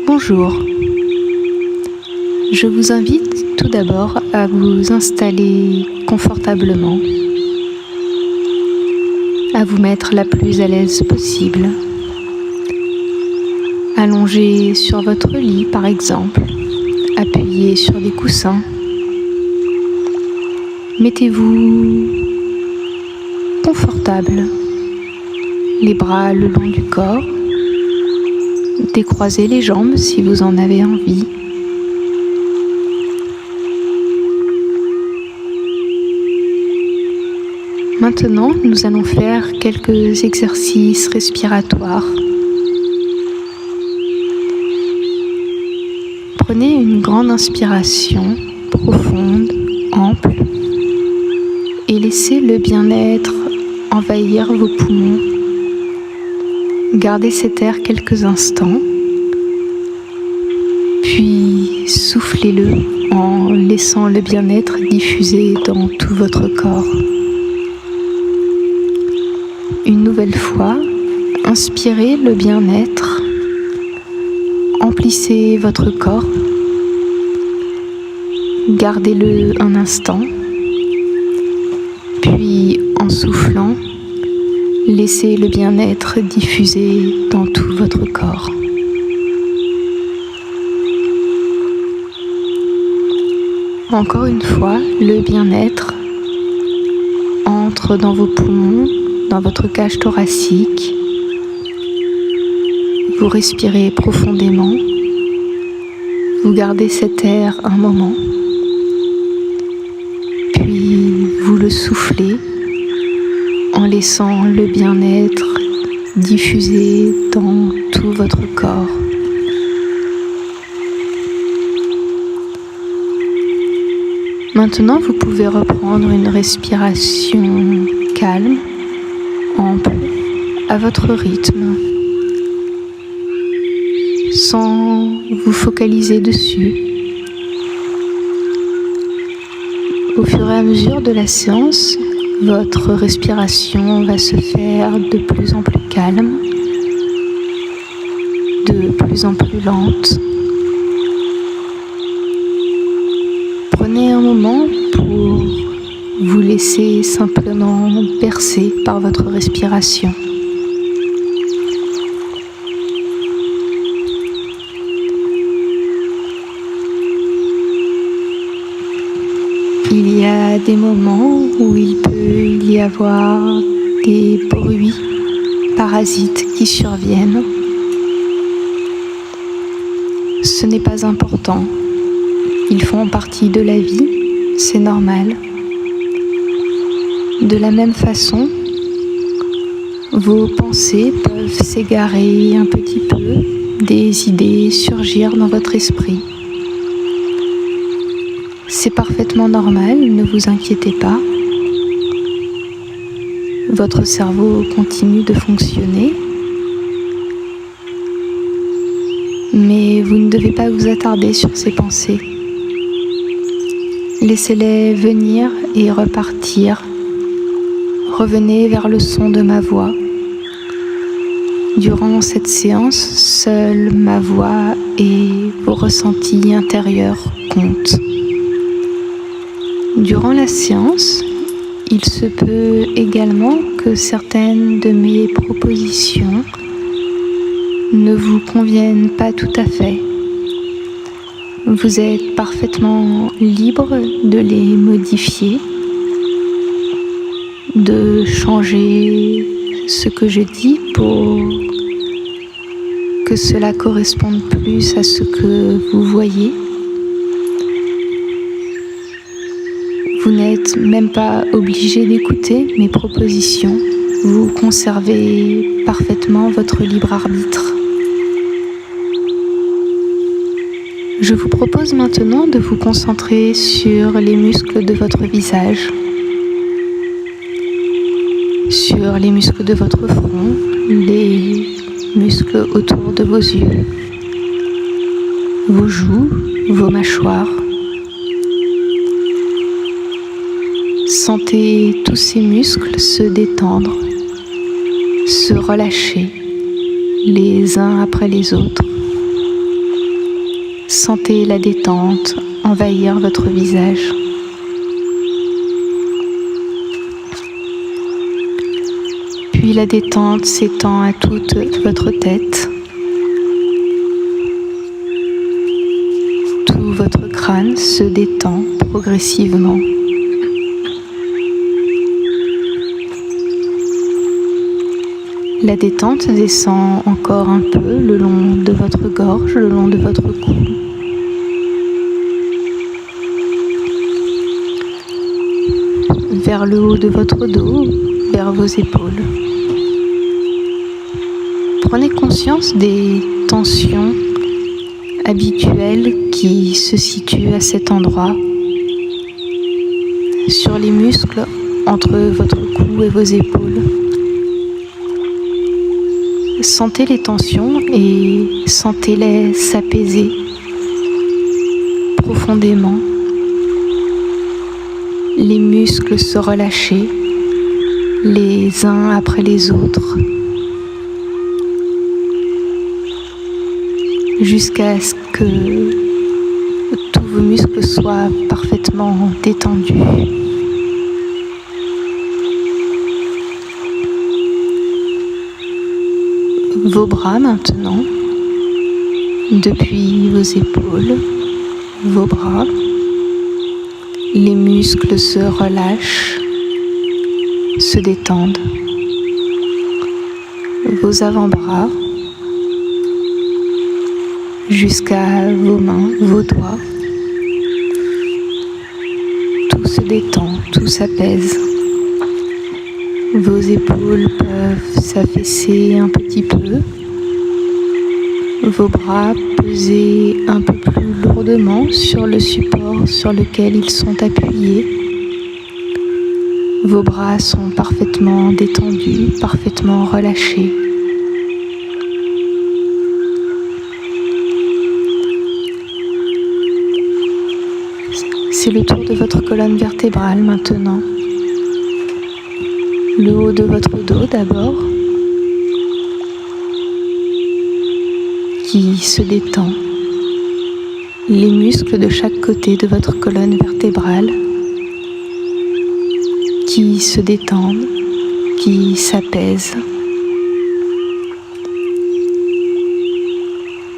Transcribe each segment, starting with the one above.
Bonjour. Je vous invite tout d'abord à vous installer confortablement, à vous mettre la plus à l'aise possible. Allongé sur votre lit par exemple, appuyé sur des coussins. Mettez-vous confortable, les bras le long du corps. Décroisez les jambes si vous en avez envie. Maintenant, nous allons faire quelques exercices respiratoires. Prenez une grande inspiration, profonde, ample, et laissez le bien-être envahir vos poumons. Gardez cet air quelques instants, puis soufflez-le en laissant le bien-être diffuser dans tout votre corps. Une nouvelle fois, inspirez le bien-être, emplissez votre corps, gardez-le un instant, puis en soufflant, laissez le bien-être diffuser dans tout votre corps. Encore une fois, le bien-être entre dans vos poumons, dans votre cage thoracique. Vous respirez profondément. Vous gardez cet air un moment. Puis vous le soufflez en laissant le bien-être diffuser dans tout votre corps. Maintenant, vous pouvez reprendre une respiration calme, ample, à votre rythme, sans vous focaliser dessus. Au fur et à mesure de la séance, votre respiration va se faire de plus en plus calme, de plus en plus lente. Prenez un moment pour vous laisser simplement bercer par votre respiration. Il y a des moments où il peut y avoir des bruits parasites qui surviennent. Ce n'est pas important. Ils font partie de la vie, c'est normal. De la même façon, vos pensées peuvent s'égarer un petit peu, des idées surgir dans votre esprit. C'est parfaitement normal, ne vous inquiétez pas. Votre cerveau continue de fonctionner, mais vous ne devez pas vous attarder sur ces pensées. Laissez-les venir et repartir. Revenez vers le son de ma voix. Durant cette séance, seule ma voix et vos ressentis intérieurs comptent. Durant la séance, il se peut également que certaines de mes propositions ne vous conviennent pas tout à fait. Vous êtes parfaitement libre de les modifier, de changer ce que je dis pour que cela corresponde plus à ce que vous voyez. Vous n'êtes même pas obligé d'écouter mes propositions. Vous conservez parfaitement votre libre arbitre. Je vous propose maintenant de vous concentrer sur les muscles de votre visage, sur les muscles de votre front, les muscles autour de vos yeux, vos joues, vos mâchoires. Sentez tous ces muscles se détendre, se relâcher les uns après les autres. Sentez la détente envahir votre visage. Puis la détente s'étend à toute votre tête. Tout votre crâne se détend progressivement. La détente descend encore un peu le long de votre gorge, le long de votre cou. Vers le haut de votre dos, vers vos épaules. Prenez conscience des tensions habituelles qui se situent à cet endroit, sur les muscles entre votre cou et vos épaules. Sentez les tensions et sentez-les s'apaiser profondément. Les muscles se relâcher les uns après les autres jusqu'à ce que tous vos muscles soient parfaitement détendus. Vos bras maintenant, depuis vos épaules, vos bras, les muscles se relâchent, se détendent. Vos avant-bras, jusqu'à vos mains, vos doigts, tout se détend, tout s'apaise. Vos épaules peuvent s'affaisser un petit peu, vos bras peser un peu plus lourdement sur le support sur lequel ils sont appuyés. Vos bras sont parfaitement détendus, parfaitement relâchés. C'est le tour de votre colonne vertébrale maintenant. Le haut de votre dos d'abord, qui se détend. Les muscles de chaque côté de votre colonne vertébrale qui se détendent, qui s'apaisent.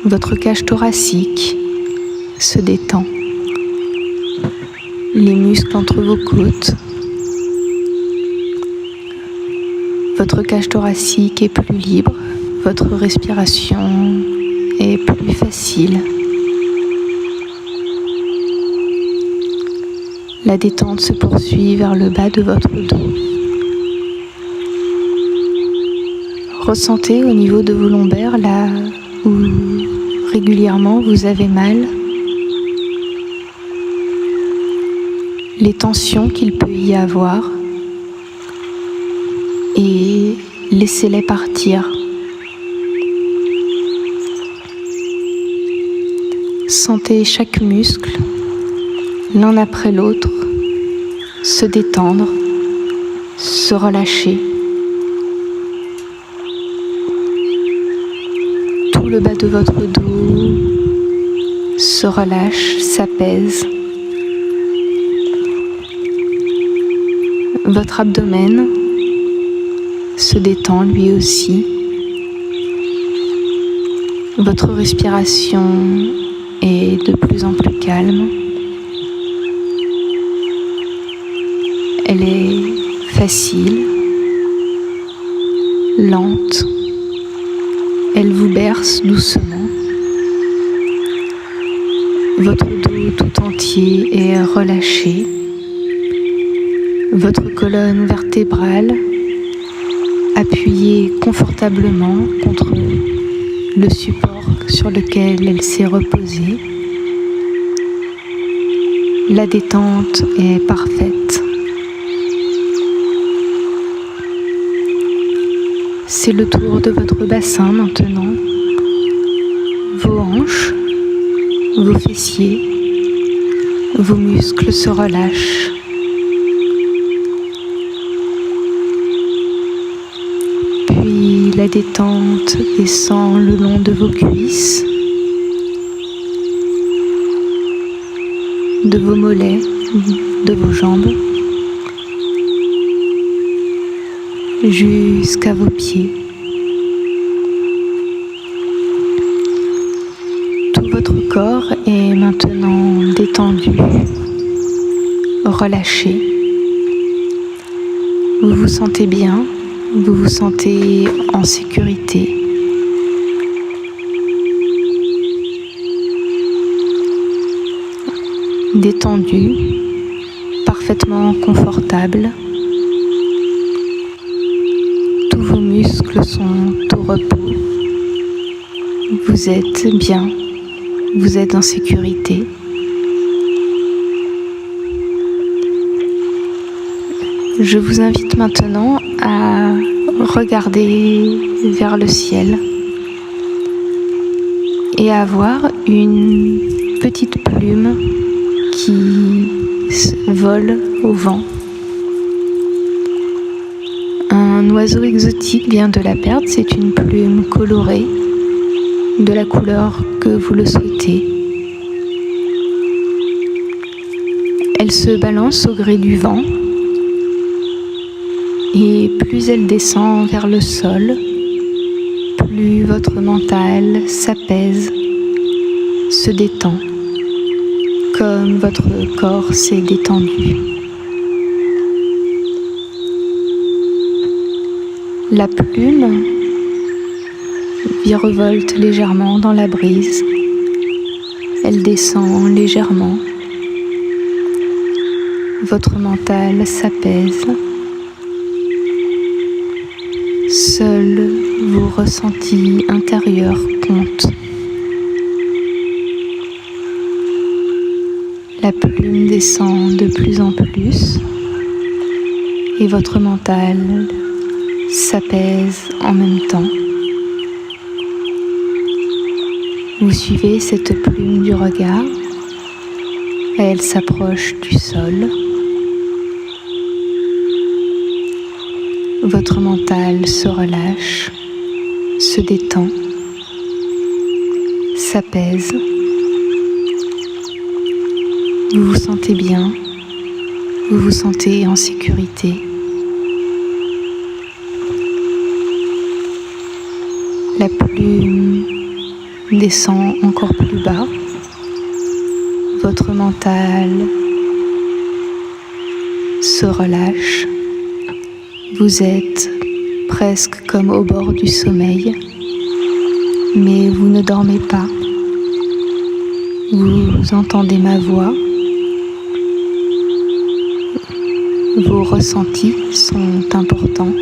Votre cage thoracique se détend. Les muscles entre vos côtes. Votre cage thoracique est plus libre, votre respiration est plus facile. La détente se poursuit vers le bas de votre dos. Ressentez au niveau de vos lombaires, là où régulièrement vous avez mal, les tensions qu'il peut y avoir. Et laissez-les partir. Sentez chaque muscle, l'un après l'autre, se détendre, se relâcher. Tout le bas de votre dos se relâche, s'apaise. Votre abdomen se détend lui aussi. Votre respiration est de plus en plus calme. Elle est facile, lente. Elle vous berce doucement. Votre dos tout entier est relâché. Votre colonne vertébrale appuyée confortablement contre le support sur lequel elle s'est reposée. La détente est parfaite. C'est le tour de votre bassin maintenant. Vos hanches, vos fessiers, vos muscles se relâchent. La détente descend le long de vos cuisses, de vos mollets, de vos jambes, jusqu'à vos pieds. Tout votre corps est maintenant détendu, relâché. Vous vous sentez bien, vous vous sentez en sécurité. Détendu, parfaitement confortable. Tous vos muscles sont au repos. Vous êtes bien, vous êtes en sécurité. Je vous invite maintenant à regarder vers le ciel et à voir une petite plume qui vole au vent. Un oiseau exotique vient de la perdre, c'est une plume colorée de la couleur que vous le souhaitez. Elle se balance au gré du vent et plus elle descend vers le sol, plus votre mental s'apaise, se détend, comme votre corps s'est détendu. La plume virevolte légèrement dans la brise. Elle descend légèrement. Votre mental s'apaise. Seuls vos ressentis intérieurs comptent. La plume descend de plus en plus et votre mental s'apaise en même temps. Vous suivez cette plume du regard et elle s'approche du sol. Votre mental se relâche, se détend, s'apaise. Vous vous sentez bien, vous vous sentez en sécurité. La plume descend encore plus bas. Votre mental se relâche. Vous êtes presque comme au bord du sommeil, mais vous ne dormez pas. Vous entendez ma voix. Vos ressentis sont importants,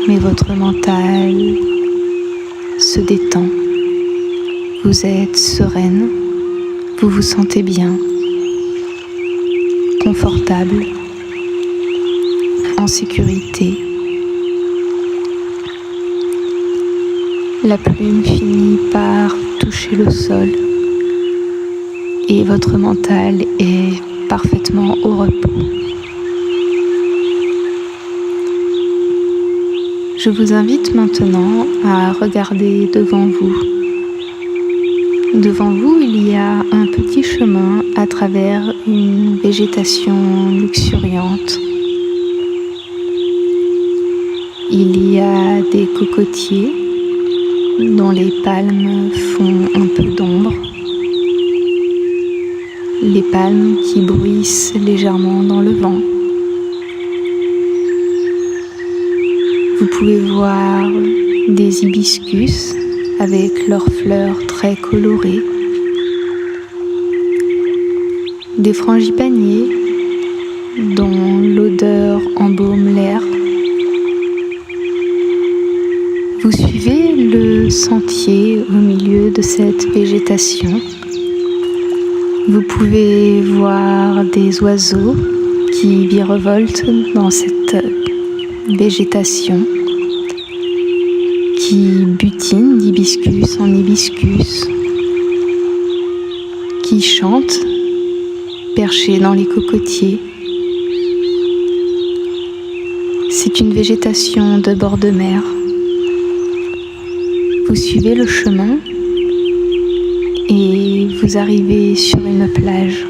mais votre mental se détend. Vous êtes sereine, vous vous sentez bien, confortable, en sécurité. La plume finit par toucher le sol et votre mental est parfaitement au repos. Je vous invite maintenant à regarder devant vous. Devant vous, il y a un petit chemin à travers une végétation luxuriante. Il y a des cocotiers dont les palmes font un peu d'ombre. Les palmes qui bruissent légèrement dans le vent. Vous pouvez voir des hibiscus avec leurs fleurs très colorées, des frangipaniers dont l'odeur embaume l'air. Vous suivez le sentier au milieu de cette végétation. Vous pouvez voir des oiseaux qui virevoltent dans cette végétation, qui butinent d'hibiscus en hibiscus, qui chantent perchés dans les cocotiers. C'est une végétation de bord de mer. Vous suivez le chemin et vous arrivez sur une plage.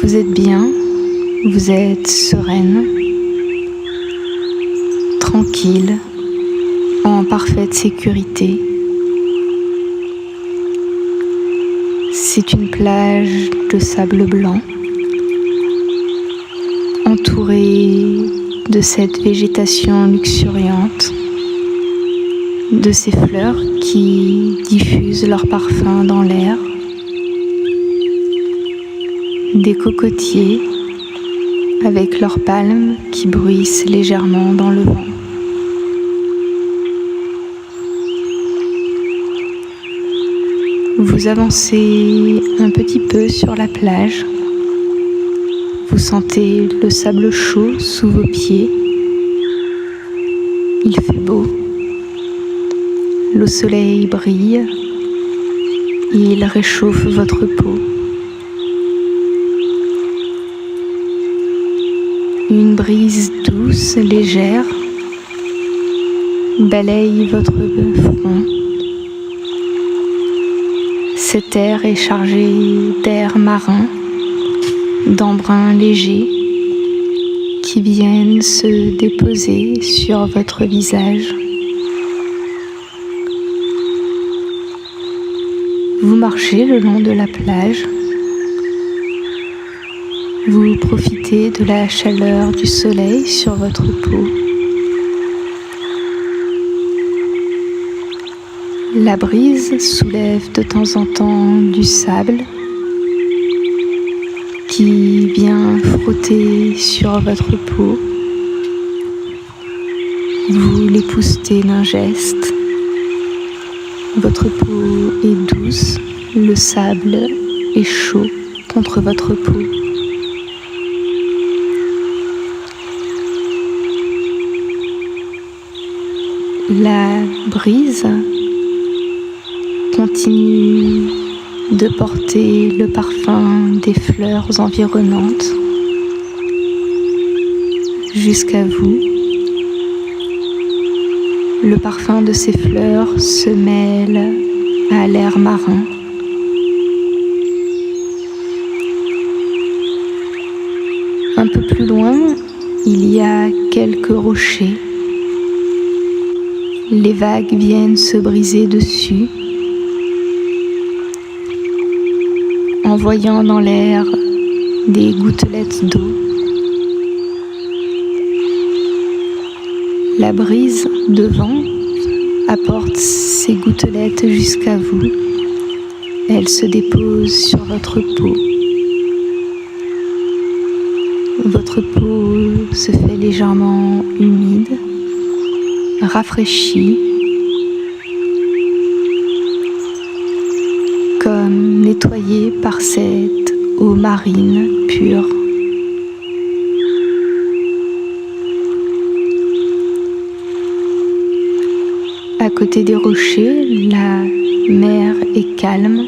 Vous êtes bien, vous êtes sereine, tranquille, en parfaite sécurité. C'est une plage de sable blanc, entourée de cette végétation luxuriante, de ces fleurs qui diffusent leur parfum dans l'air, des cocotiers avec leurs palmes qui bruissent légèrement dans le vent. Vous avancez un petit peu sur la plage. Vous sentez le sable chaud sous vos pieds. Il fait beau. Le soleil brille et il réchauffe votre peau. Une brise douce, légère, balaye votre front. Cet air est chargé d'air marin, d'embruns légers qui viennent se déposer sur votre visage. Vous marchez le long de la plage. Vous profitez de la chaleur du soleil sur votre peau. La brise soulève de temps en temps du sable qui vient frotter sur votre peau. Vous l'époustez d'un geste. Votre peau est douce, le sable est chaud contre votre peau. La brise continue de porter le parfum des fleurs environnantes jusqu'à vous. Le parfum de ces fleurs se mêle à l'air marin. Un peu plus loin, il y a quelques rochers. Les vagues viennent se briser dessus, envoyant dans l'air des gouttelettes d'eau. La brise de vent apporte ces gouttelettes jusqu'à vous. Elles se déposent sur votre peau. Votre peau se fait légèrement humide, rafraîchie, comme nettoyée par cette eau marine pure. À côté des rochers, la mer est calme.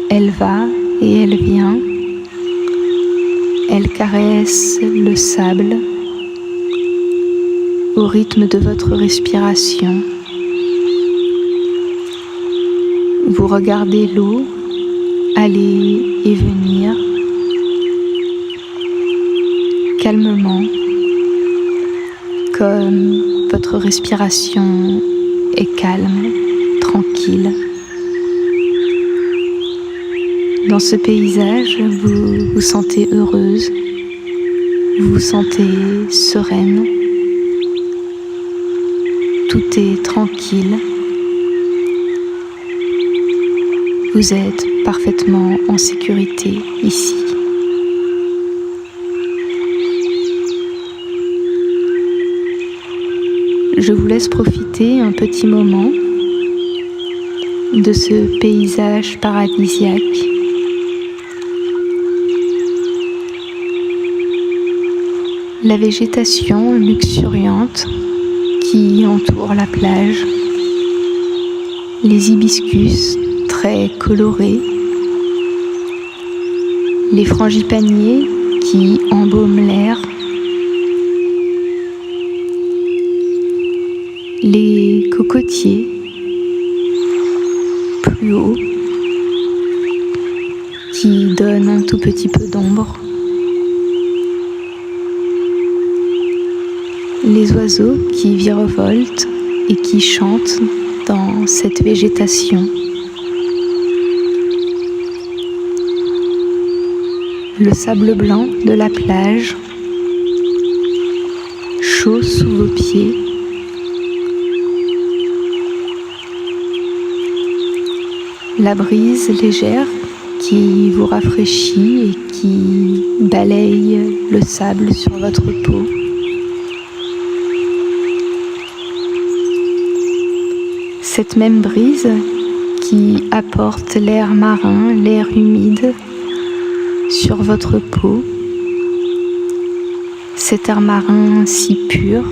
Elle va et elle vient. Elle caresse le sable au rythme de votre respiration. Vous regardez l'eau aller et venir calmement, comme votre respiration est calme, tranquille. Dans ce paysage, vous vous sentez heureuse, vous vous sentez sereine. Tout est tranquille. Vous êtes parfaitement en sécurité ici. Je vous laisse profiter un petit moment de ce paysage paradisiaque. La végétation luxuriante qui entoure la plage, les hibiscus très colorés, les frangipaniers qui embaument l'air, les cocotiers plus hauts qui donnent un tout petit peu d'ombre, les oiseaux qui virevoltent et qui chantent dans cette végétation, le sable blanc de la plage, chaud sous vos pieds, la brise légère qui vous rafraîchit et qui balaye le sable sur votre peau. Cette même brise qui apporte l'air marin, l'air humide sur votre peau, cet air marin si pur,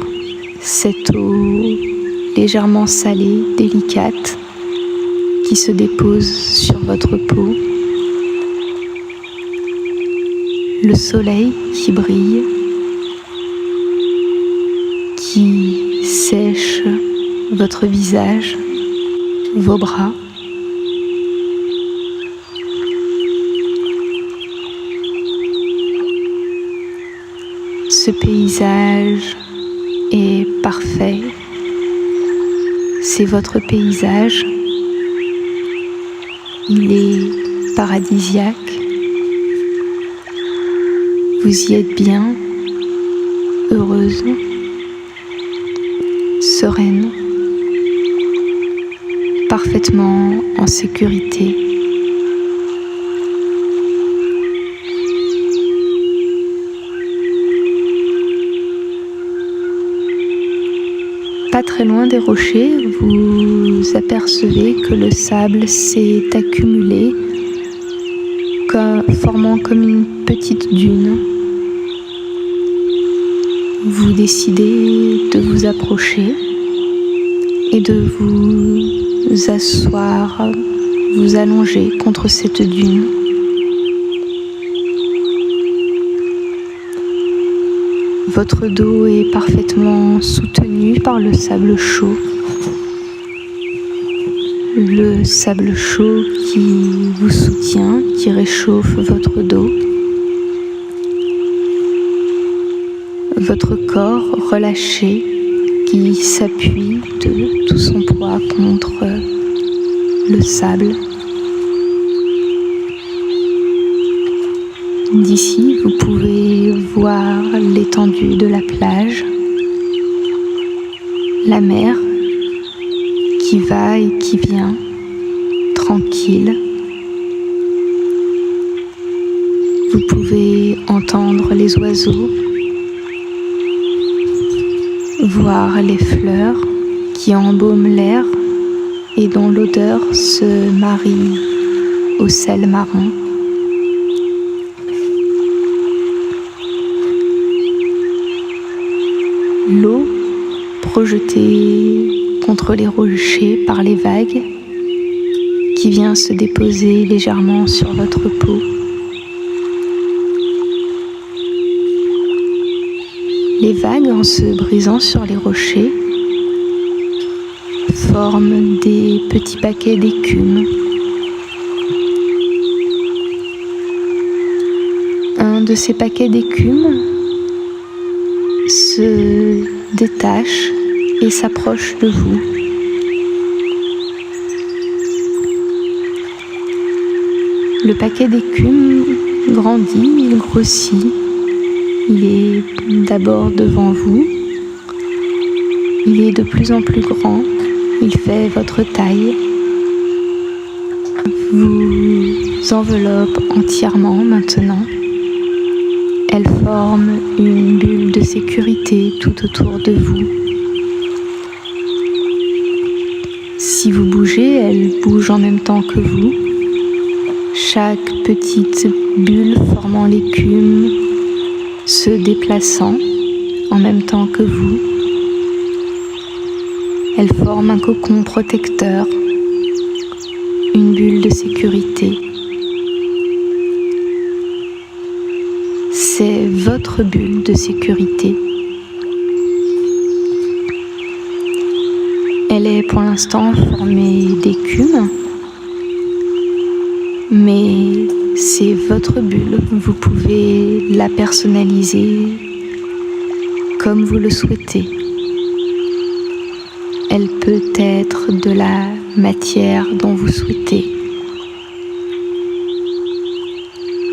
cette eau légèrement salée, délicate, qui se dépose sur votre peau, le soleil qui brille, qui sèche votre visage, vos bras. Ce paysage est parfait, c'est votre paysage, il est paradisiaque, vous y êtes bien, heureuse, sereine, parfaitement en sécurité. Pas très loin des rochers, vous apercevez que le sable s'est accumulé, formant comme une petite dune. Vous décidez de vous approcher et de vous asseoir, vous allonger contre cette dune. Votre dos est parfaitement soutenu par le sable chaud. Le sable chaud qui vous soutient, qui réchauffe votre dos. Votre corps relâché qui s'appuie de tout son poids contre le sable. D'ici, vous pouvez voir l'étendue de la plage, la mer qui va et qui vient, tranquille. Vous pouvez entendre les oiseaux, voir les fleurs qui embaument l'air et dont l'odeur se marie au sel marin. L'eau projetée contre les rochers par les vagues qui vient se déposer légèrement sur votre peau. Les vagues, en se brisant sur les rochers, forment des petits paquets d'écume. Un de ces paquets d'écume se détache et s'approche de vous. Le paquet d'écume grandit, il grossit. Il est d'abord devant vous. Il est de plus en plus grand. Il fait votre taille. Vous enveloppe entièrement maintenant. Elle forme une bulle de sécurité tout autour de vous. Si vous bougez, elle bouge en même temps que vous. Chaque petite bulle formant l'écume, se déplaçant en même temps que vous. Elle forme un cocon protecteur, une bulle de sécurité. C'est votre bulle de sécurité. Elle est pour l'instant formée d'écume, mais c'est votre bulle. Vous pouvez la personnaliser comme vous le souhaitez. Elle peut être de la matière dont vous souhaitez.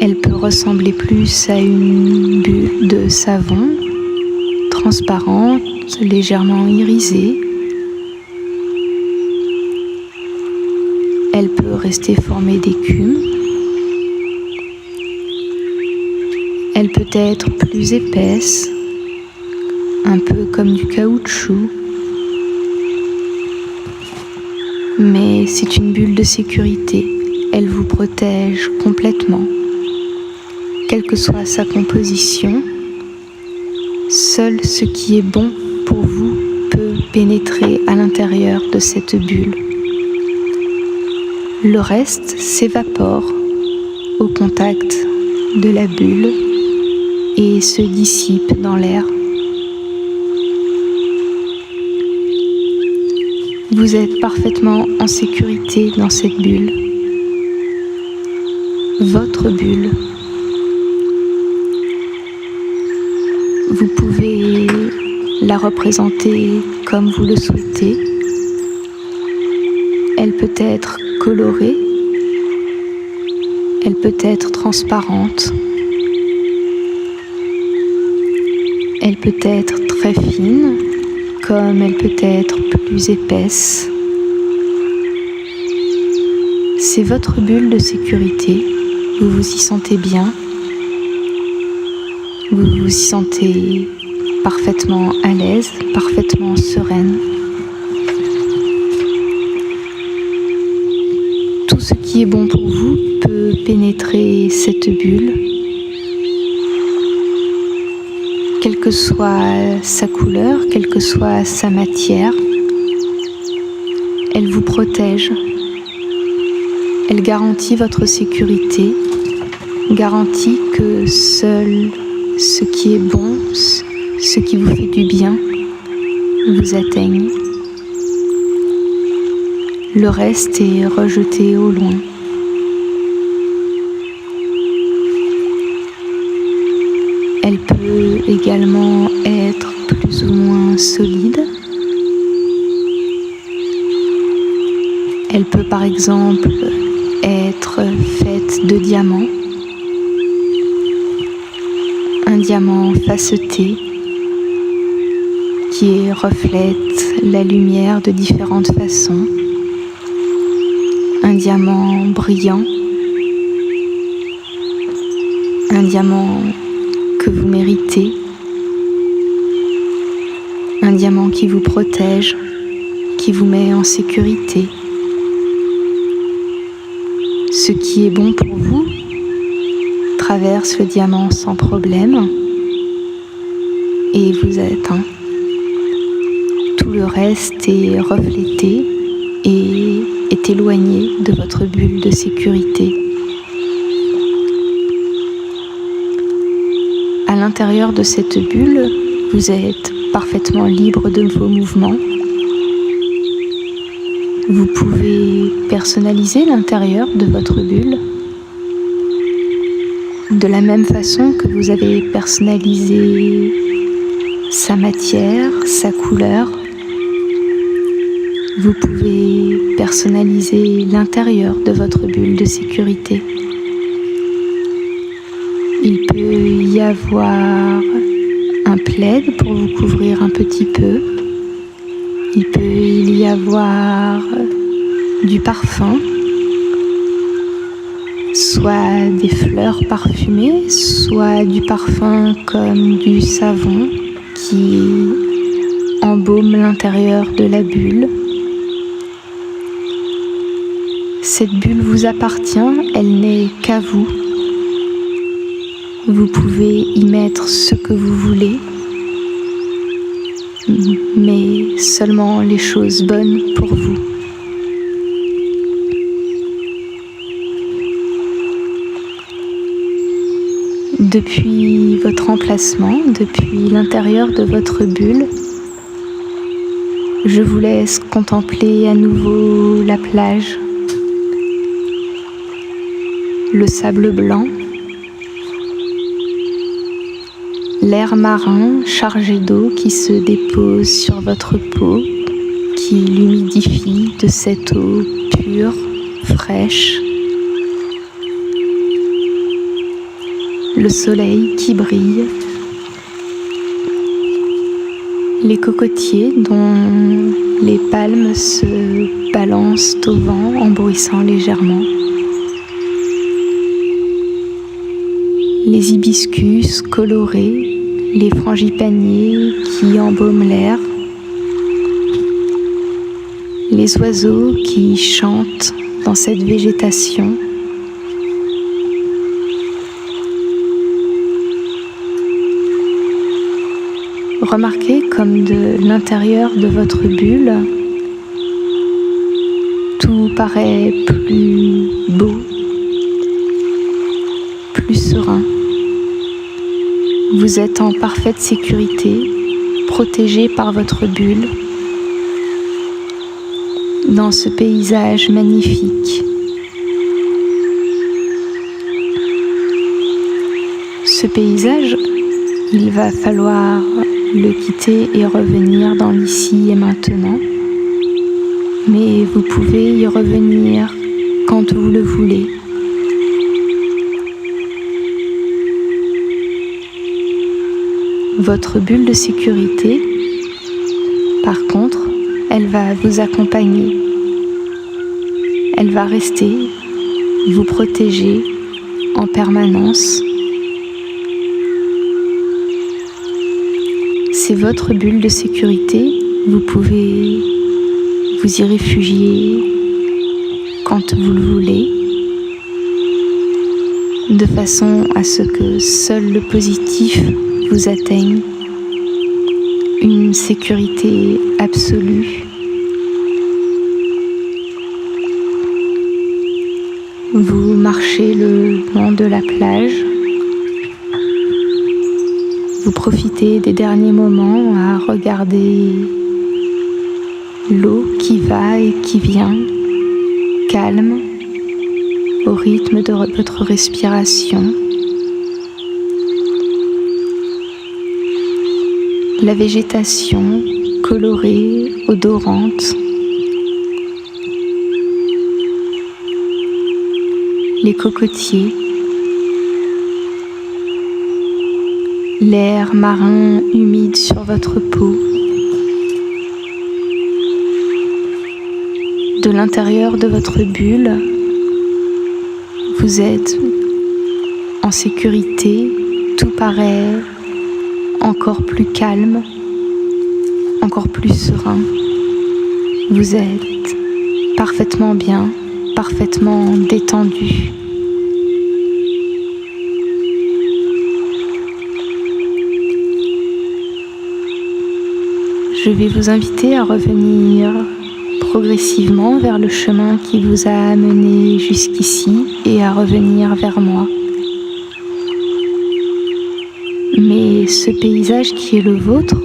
Elle peut ressembler plus à une bulle de savon, transparente, légèrement irisée. Elle peut rester formée d'écume. Elle peut être plus épaisse, un peu comme du caoutchouc. Mais c'est une bulle de sécurité. Elle vous protège complètement. Quelle que soit sa composition, seul ce qui est bon pour vous peut pénétrer à l'intérieur de cette bulle. Le reste s'évapore au contact de la bulle et se dissipe dans l'air. Vous êtes parfaitement en sécurité dans cette bulle. Votre bulle. Vous pouvez la représenter comme vous le souhaitez. Elle peut être colorée. Elle peut être transparente. Elle peut être très fine, comme elle peut être plus épaisse. C'est votre bulle de sécurité. Vous vous y sentez bien. Vous vous y sentez parfaitement à l'aise, parfaitement sereine. Tout ce qui est bon pour vous peut pénétrer cette bulle, quelle que soit sa couleur, quelle que soit sa matière. Elle vous protège. Elle garantit votre sécurité, garantit que seul ce qui est bon, ce qui vous fait du bien, vous atteigne. Le reste est rejeté au loin. Elle peut également être plus ou moins solide. Elle peut par exemple être faite de diamants. Un diamant faceté qui reflète la lumière de différentes façons. Un diamant brillant. Un diamant que vous méritez. Un diamant qui vous protège, qui vous met en sécurité. Ce qui est bon pour vous traverse le diamant sans problème et vous atteint. Tout le reste est reflété et est éloigné de votre bulle de sécurité. À l'intérieur de cette bulle, vous êtes parfaitement libre de vos mouvements. Vous pouvez personnaliser l'intérieur de votre bulle de la même façon que vous avez personnalisé sa matière, sa couleur. Vous pouvez personnaliser l'intérieur de votre bulle de sécurité. Il peut y avoir un plaid pour vous couvrir un petit peu. Il peut y avoir du parfum, soit des fleurs parfumées, soit du parfum comme du savon qui embaume l'intérieur de la bulle. Cette bulle vous appartient, elle n'est qu'à vous. Vous pouvez y mettre ce que vous voulez, mais seulement les choses bonnes pour vous. Depuis votre emplacement, depuis l'intérieur de votre bulle, Je vous laisse contempler à nouveau la plage, le sable blanc, l'air marin chargé d'eau qui se dépose sur votre peau, qui l'humidifie de cette eau pure, fraîche. Le soleil qui brille, les cocotiers dont les palmes se balancent au vent en bruissant légèrement, les hibiscus colorés, les frangipaniers qui embaument l'air, les oiseaux qui chantent dans cette végétation. Remarquez comme de l'intérieur de votre bulle, tout paraît plus beau, plus serein. Vous êtes en parfaite sécurité, protégé par votre bulle, dans ce paysage magnifique. Ce paysage, il va falloir le quitter et revenir dans l'ici et maintenant, mais vous pouvez y revenir quand vous le voulez. Votre bulle de sécurité, par contre, elle va vous accompagner. Elle va rester, vous protéger en permanence. C'est votre bulle de sécurité, vous pouvez vous y réfugier quand vous le voulez, de façon à ce que seul le positif vous atteigne, une sécurité absolue. Vous marchez le long de la plage. Vous profitez des derniers moments à regarder l'eau qui va et qui vient, calme, au rythme de votre respiration. La végétation colorée, odorante. Les cocotiers. L'air marin humide sur votre peau. De l'intérieur de votre bulle, vous êtes en sécurité, tout paraît encore plus calme, encore plus serein. Vous êtes parfaitement bien, parfaitement détendu. Je vais vous inviter à revenir progressivement vers le chemin qui vous a amené jusqu'ici et à revenir vers moi. Mais ce paysage qui est le vôtre,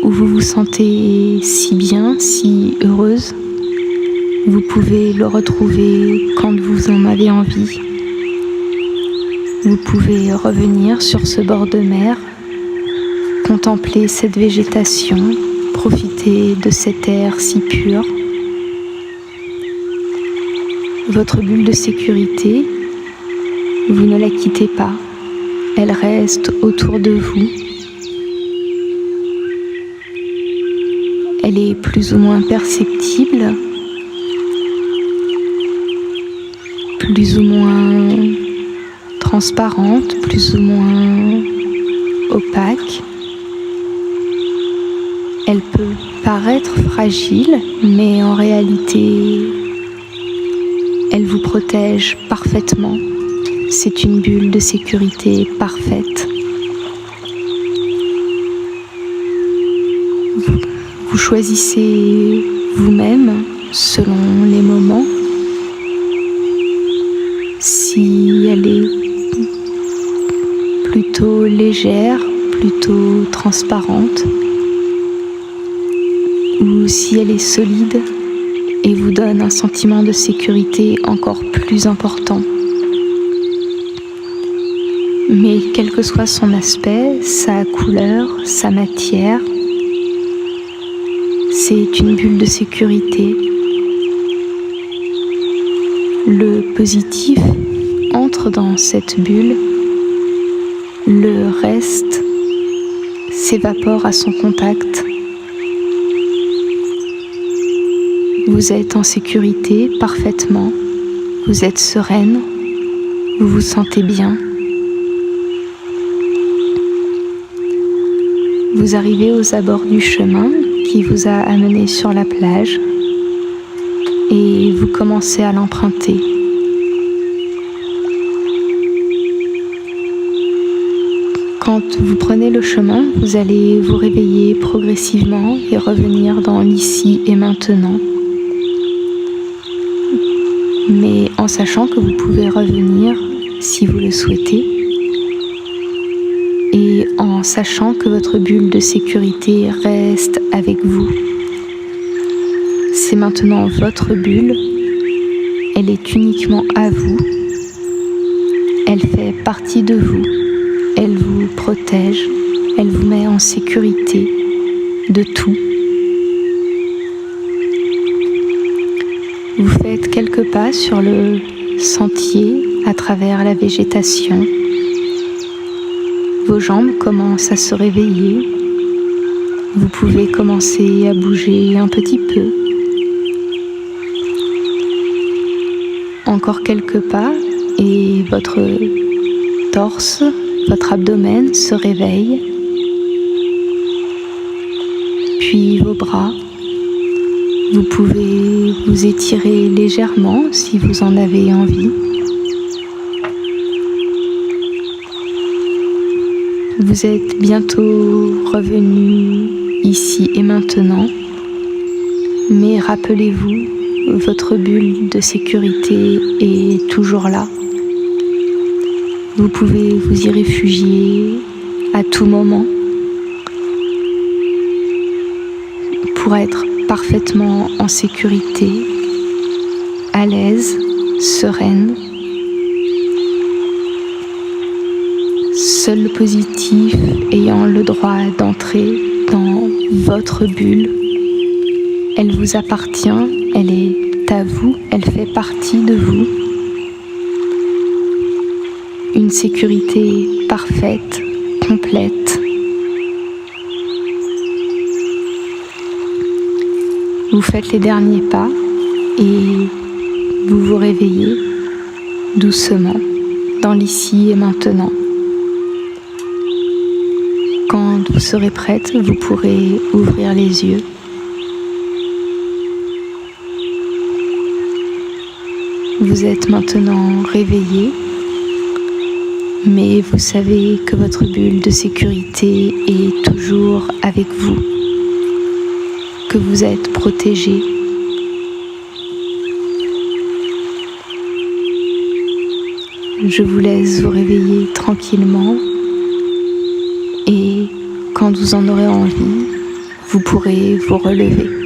où vous vous sentez si bien, si heureuse, vous pouvez le retrouver quand vous en avez envie. Vous pouvez revenir sur ce bord de mer, contempler cette végétation, profiter de cet air si pur. Votre bulle de sécurité, vous ne la quittez pas, elle reste autour de vous. Elle est plus ou moins perceptible, plus ou moins transparente, plus ou moins opaque. Elle peut paraître fragile, mais en réalité, elle vous protège parfaitement. C'est une bulle de sécurité parfaite. Vous choisissez vous-même, selon les moments, si elle est plutôt légère, plutôt transparente. ou si elle est solide et vous donne un sentiment de sécurité encore plus important. Mais quel que soit son aspect, sa couleur, sa matière, c'est une bulle de sécurité. Le positif entre dans cette bulle, le reste s'évapore à son contact. Vous êtes en sécurité parfaitement, vous êtes sereine, vous vous sentez bien. Vous arrivez aux abords du chemin qui vous a amené sur la plage et vous commencez à l'emprunter. Quand vous prenez le chemin, vous allez vous réveiller progressivement et revenir dans l'ici et maintenant. Mais en sachant que vous pouvez revenir si vous le souhaitez et en sachant que votre bulle de sécurité reste avec vous. C'est maintenant votre bulle, elle est uniquement à vous, elle fait partie de vous, elle vous protège, elle vous met en sécurité de tout. Vous faites quelques pas sur le sentier à travers la végétation. Vos jambes commencent à se réveiller. Vous pouvez commencer à bouger un petit peu. Encore quelques pas et votre torse, votre abdomen se réveille. Puis vos bras. Vous pouvez vous étirer légèrement si vous en avez envie. Vous êtes bientôt revenu ici et maintenant, mais rappelez-vous, votre bulle de sécurité est toujours là. Vous pouvez vous y réfugier à tout moment pour être parfaitement en sécurité, à l'aise, sereine. Seul le positif ayant le droit d'entrer dans votre bulle. Elle vous appartient, elle est à vous, elle fait partie de vous. Une sécurité parfaite, complète. Vous faites les derniers pas et vous vous réveillez doucement dans l'ici et maintenant. Quand vous serez prête, vous pourrez ouvrir les yeux. Vous êtes maintenant réveillé, mais vous savez que votre bulle de sécurité est toujours avec vous, que vous êtes protégé. Je vous laisse vous réveiller tranquillement et quand vous en aurez envie, vous pourrez vous relever.